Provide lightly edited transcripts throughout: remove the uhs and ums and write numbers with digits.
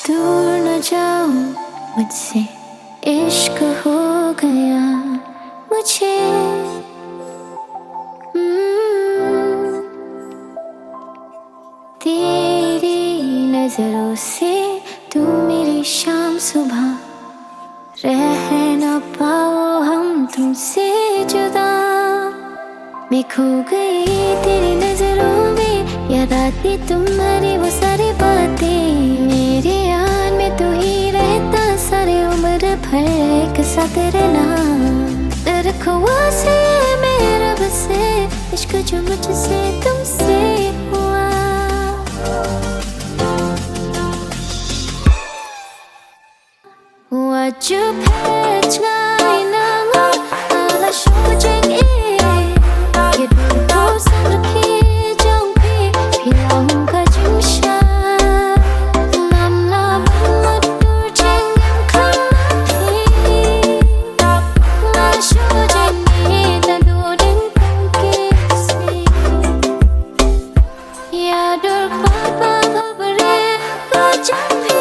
दूर न जाऊं मुझसे, इश्क हो गया मुझे। तेरी नजरों से तू मेरी शाम सुबह, रह न पाओ हम तुमसे जुदा। मैं खो गई तेरी नजरों में, याद आती तुम्हारी वो सारी बातें। मेरे याद में तू ही रहता सारी उम्र भर, एक साथ रहना। तेरे ख्वाब से मेरा बसे, इश्क जो मुझसे तुमसे हुआ। What you Phet Jngai nang ala Sohktung ये तो सब रखे जाऊं भी लाऊंगा जुम्शा। Namla mut dur jengem khamhi la Sohktung ta doden kesi ya dur khwaba khabre ko jam bhi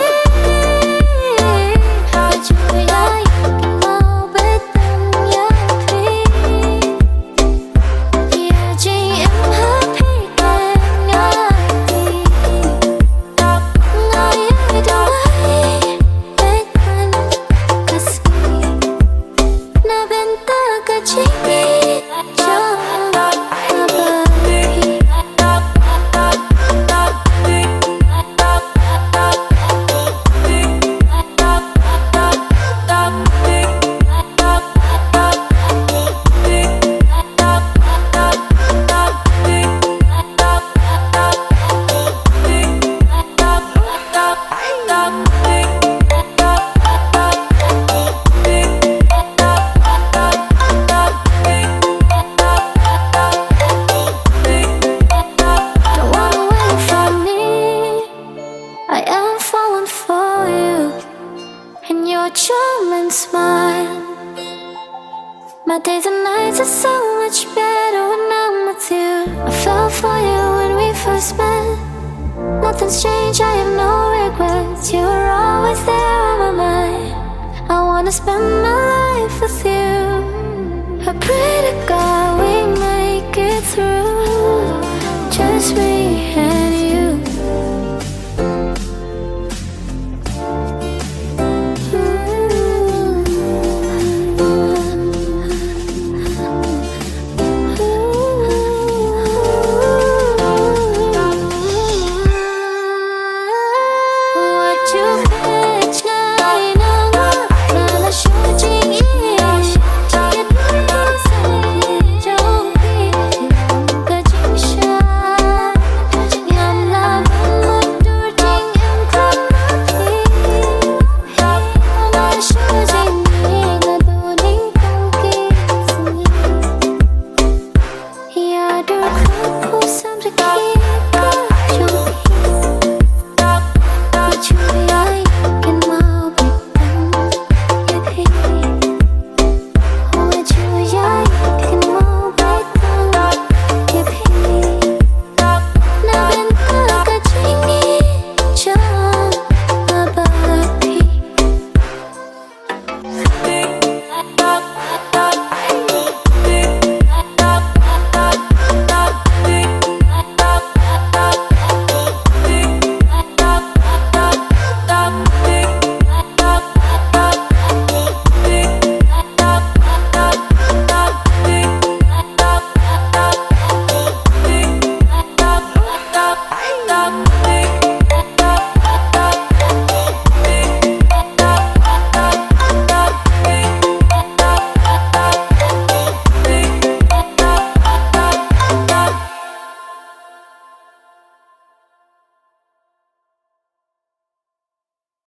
charm and smile. My days and nights are so much better when I'm with you. I fell for you when we first met. Nothing's changed, I have no regrets. You were always there on my mind. I wanna spend my life with you. I pray to God we make it through, just me and you. You